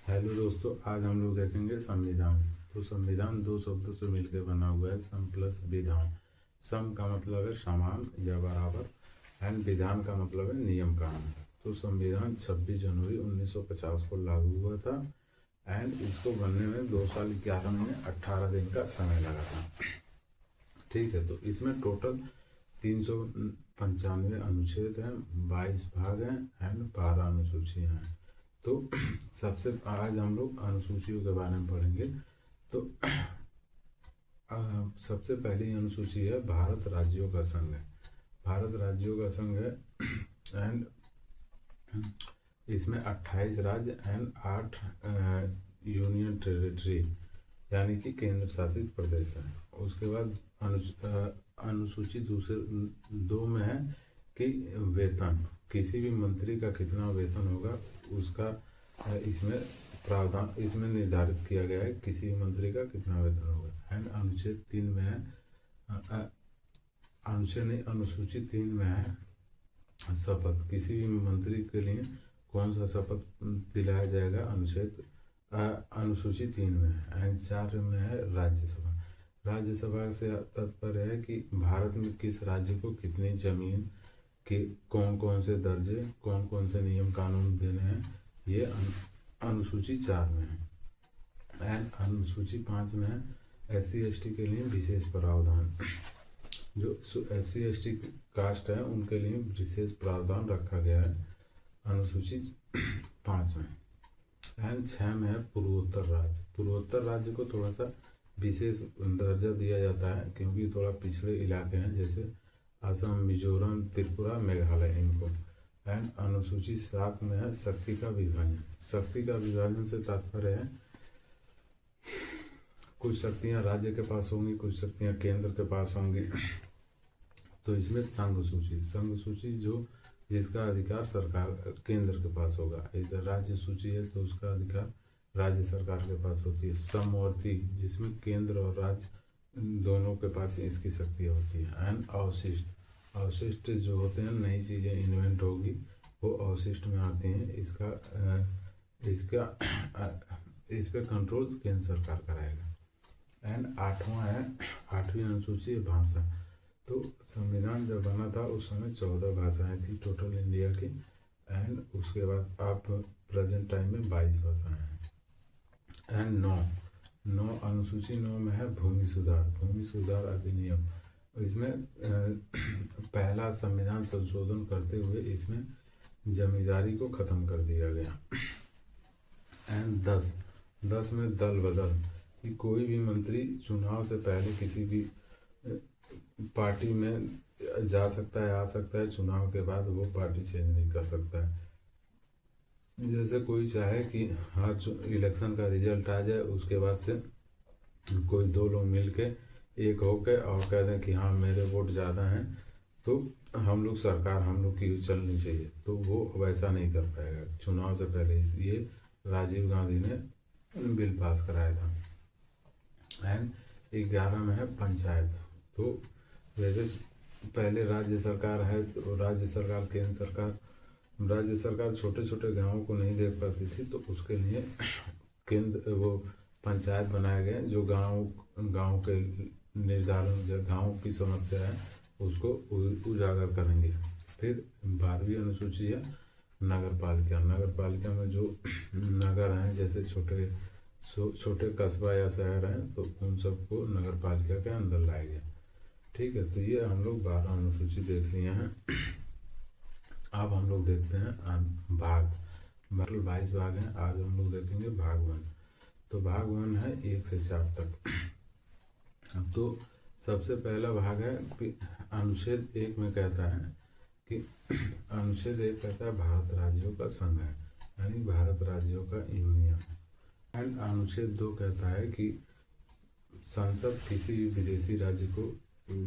Hello दोस्तों, आज हम लोग देखेंगे संविधान। तो संविधान दो शब्दों से मिलकर बना हुआ है, सम प्लस विधान। सम का मतलब है समान या बराबर, एंड विधान का मतलब है नियम कानून। तो संविधान 26 जनवरी 1950 को लागू हुआ था, एंड इसको बनने में 2 साल 11 महीने 18 दिन का समय लगा था। ठीक है, तो इसमें टोटल 395 अनुच्छेद हैं, 22 भाग हैं, एंड 12 अनुसूचियाँ हैं। तो सबसे आज हम लोग अनुसूचियों के बारे में पढ़ेंगे। तो सबसे पहली अनुसूची है भारत राज्यों का संघ है। भारत राज्यों का संघ है, एंड इसमें 28 राज्य एंड 8 यूनियन टेरिटरी यानी कि केंद्र शासित प्रदेश हैं। उसके बाद अनुसूची दूसरे 2 में है कि वेतन, किसी भी मंत्री का कितना वेतन होगा उसका इसमें प्रावधान इसमें निर्धारित किया गया है, किसी भी मंत्री का कितना वेतन होगा। एंड अनुच्छेद 3 में है अनुसूची 3 में है शपथ, किसी भी मंत्री के लिए कौन सा शपथ दिलाया जाएगा, अनुसूची 3 में है। एंड 4 में है राज्यसभा। राज्यसभा से तात्पर्य है कि भारत में किस राज्य को कितनी जमीन कि कौन कौन से दर्जे, कौन कौन से नियम कानून देने हैं, ये अनुसूची 4 में है। एंड अनुसूची 5 में है SC/ST के लिए विशेष प्रावधान। जो SC/ST कास्ट है उनके लिए विशेष प्रावधान रखा गया है अनुसूची 5 में। एंड 6 में है पूर्वोत्तर राज्य। पूर्वोत्तर राज्य को थोड़ा सा विशेष दर्जा दिया जाता है क्योंकि थोड़ा पिछड़े इलाके हैं, जैसे असम, मिजोरम, त्रिपुरा, मेघालय, इनको। एंड अनुसूची 7 में है शक्ति का विभाजन। शक्ति का विभाजन से तात्पर्य है कुछ शक्तियां राज्य के पास होंगी, कुछ शक्तियां केंद्र के पास होंगी। तो इसमें संघ सूची जो जिसका अधिकार सरकार केंद्र के पास होगा। इधर राज्य सूची है तो उसका अधिकार राज्य सरकार के पास होती है। समवर्ती, जिसमें केंद्र और राज्य दोनों के पास इसकी शक्तियाँ होती है। एंड अवशिष्ट जो होते हैं, नई चीज़ें इन्वेंट होगी वो अवशिष्ट में आती हैं। इस पे कंट्रोल केंद्र सरकार कराएगा। एंड 8वीं अनुसूची है भाषा। तो संविधान जब बना था उस समय 14 भाषाएं थी टोटल इंडिया की, एंड उसके बाद आप प्रेजेंट टाइम में 22 भाषाएं हैं। एंड 9 अनुसूची 9 में है भूमि सुधार अधिनियम। इसमें पहला संविधान संशोधन करते हुए इसमें जमींदारी को खत्म कर दिया गया। एंड 10 में दल बदल, कि कोई भी मंत्री चुनाव से पहले किसी भी पार्टी में जा सकता है, आ सकता है, चुनाव के बाद वो पार्टी चेंज नहीं कर सकता है। जैसे कोई चाहे कि हाँ इलेक्शन का रिजल्ट आ जाए, उसके बाद से कोई 2 लोग मिल के एक होके और कह दें कि हाँ मेरे वोट ज़्यादा हैं तो हम लोग की चलनी चाहिए, तो वो वैसा नहीं कर पाएगा चुनाव से पहले। ये राजीव गांधी ने बिल पास कराया था। एंड 11 में है पंचायत। तो जैसे पहले राज्य सरकार है तो राज्य सरकार केंद्र सरकार, राज्य सरकार छोटे छोटे गाँवों को नहीं देख पाती थी, तो उसके लिए केंद्र वो पंचायत बनाए गए जो गाँव के निर्धारण, जो गाँव की समस्या है उसको उजागर करेंगे। फिर 12वीं अनुसूची है नगर पालिका में जो नगर हैं, जैसे छोटे कस्बा या शहर हैं, तो उन सबको नगर पालिका के अंदर लाया गया। ठीक है, तो ये हम लोग 12 अनुसूची देख लिए हैं। अब हम लोग देखते हैं भाग 22 भाग हैं। आज हम लोग देखेंगे भाग 1। तो भाग 1 है 1 से 4 तक। अब तो सबसे पहला भाग है कि अनुच्छेद 1 में कहता है कि अनुच्छेद 1 कहता है भारत राज्यों का संघ है, यानी भारत राज्यों का यूनियन। एंड अनुच्छेद 2 कहता है कि संसद किसी भी विदेशी राज्य को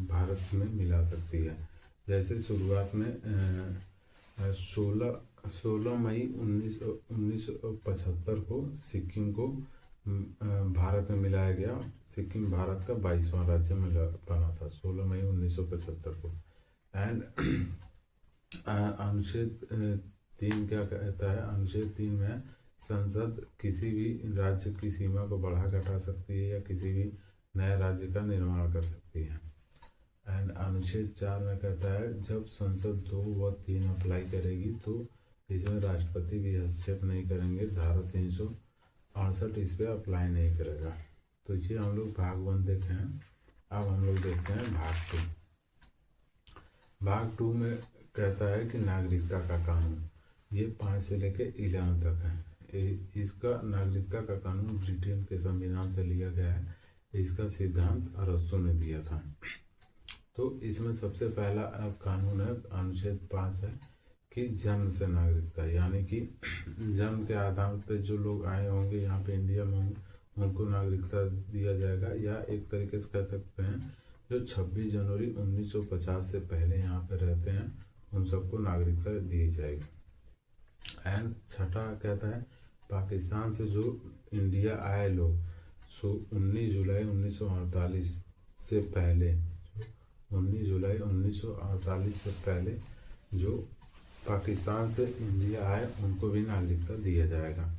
भारत में मिला सकती है। जैसे शुरुआत में 16 मई 1975 को सिक्किम को भारत में मिलाया गया। सिक्किम भारत का 22वां राज्य बना था 16 मई 1975 को। एंड अनुच्छेद 3 क्या कहता है, अनुच्छेद 3 में संसद किसी भी राज्य की सीमा को बढ़ा घटा सकती है या किसी भी नए राज्य का निर्माण कर सकती है। एंड अनुच्छेद 4 में कहता है जब संसद 2 व 3 अप्लाई करेगी तो इसमें राष्ट्रपति भी हस्तक्षेप नहीं करेंगे। धारा 368 इस पर अप्लाई नहीं करेगा। तो ये हम लोग भाग 1 देखे हैं। अब हम लोग देखते हैं भाग 2। भाग 2 में कहता है कि नागरिकता का कानून, ये 5 से लेकर 11 तक है। इसका नागरिकता का कानून ब्रिटेन के संविधान से लिया गया है। इसका सिद्धांत अरस्तू ने दिया था। तो इसमें सबसे पहला कानून है अनुच्छेद 5 है कि जन्म से नागरिकता, यानी कि जन्म के आधार पर जो लोग आए होंगे यहाँ पे इंडिया में होंगे उनको नागरिकता दिया जाएगा, या एक तरीके से कह सकते हैं जो 26 जनवरी 1950 से पहले यहाँ पे रहते हैं उन सबको नागरिकता दी जाएगी। एंड छठा कहता है पाकिस्तान से जो इंडिया आए लोग 19 जुलाई 1948 से पहले, 19 जुलाई 1948 से पहले जो पाकिस्तान से इंडिया आए उनको भी नागरिकता दिया जाएगा।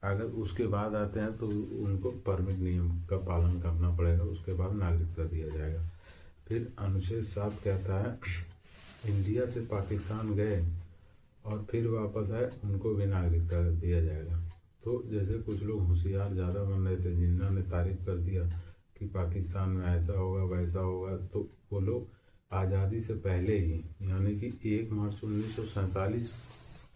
अगर उसके बाद आते हैं तो उनको परमिट नियम का पालन करना पड़ेगा, उसके बाद नागरिकता दिया जाएगा। फिर अनुच्छेद 7 कहता है इंडिया से पाकिस्तान गए और फिर वापस आए उनको भी नागरिकता दिया जाएगा। तो जैसे कुछ लोग होशियार ज़्यादा बन रहे थे, जिन्ना ने तारीफ कर दिया कि पाकिस्तान में ऐसा होगा वैसा होगा, तो वो लोग आज़ादी से पहले ही, यानी कि 1 मार्च 1947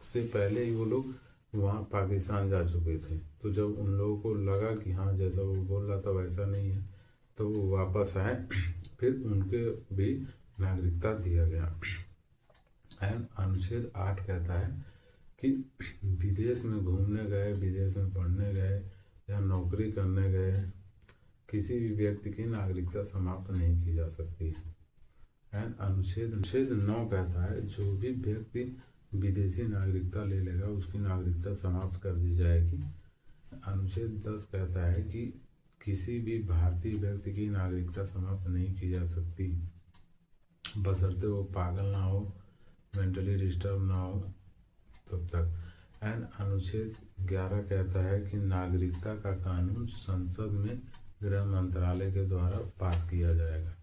से पहले ही वो लोग वहाँ पाकिस्तान जा चुके थे। तो जब उन लोगों को लगा कि हाँ जैसा वो बोल रहा था वैसा नहीं है, तो वो वापस आए, फिर उनके भी नागरिकता दिया गया। एंड अनुच्छेद 8 कहता है कि विदेश में घूमने गए, विदेश में पढ़ने गए या नौकरी करने गए किसी भी व्यक्ति की नागरिकता समाप्त नहीं की जा सकती है। एंड अनुच्छेद 9 कहता है जो भी व्यक्ति विदेशी नागरिकता ले लेगा उसकी नागरिकता समाप्त कर दी जाएगी। अनुच्छेद 10 कहता है कि किसी भी भारतीय व्यक्ति की नागरिकता समाप्त नहीं की जा सकती बशर्ते वो पागल ना हो, मेंटली डिस्टर्ब ना हो तब तक। एंड अनुच्छेद 11 कहता है कि नागरिकता का कानून संसद में गृह मंत्रालय के द्वारा पास किया जाएगा।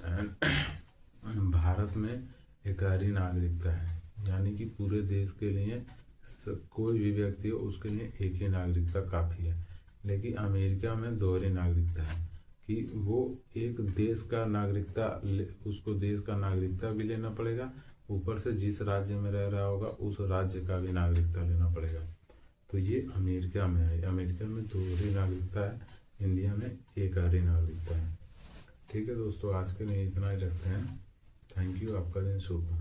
एंड भारत में एकाधी नागरिकता है, यानी कि पूरे देश के लिए कोई भी व्यक्ति हो उसके लिए एक ही नागरिकता काफ़ी है। लेकिन अमेरिका में दोहरी नागरिकता है कि वो एक देश का नागरिकता, उसको देश का नागरिकता भी लेना पड़ेगा, ऊपर से जिस राज्य में रह रहा होगा उस राज्य का भी नागरिकता लेना पड़ेगा। तो ये अमेरिका में है। अमेरिका में दोहरी नागरिकता है, इंडिया में एकाधी नागरिकता है। ठीक है दोस्तों, आज के लिए इतना ही रखते हैं। थैंक यू, आपका दिन शुभ हो।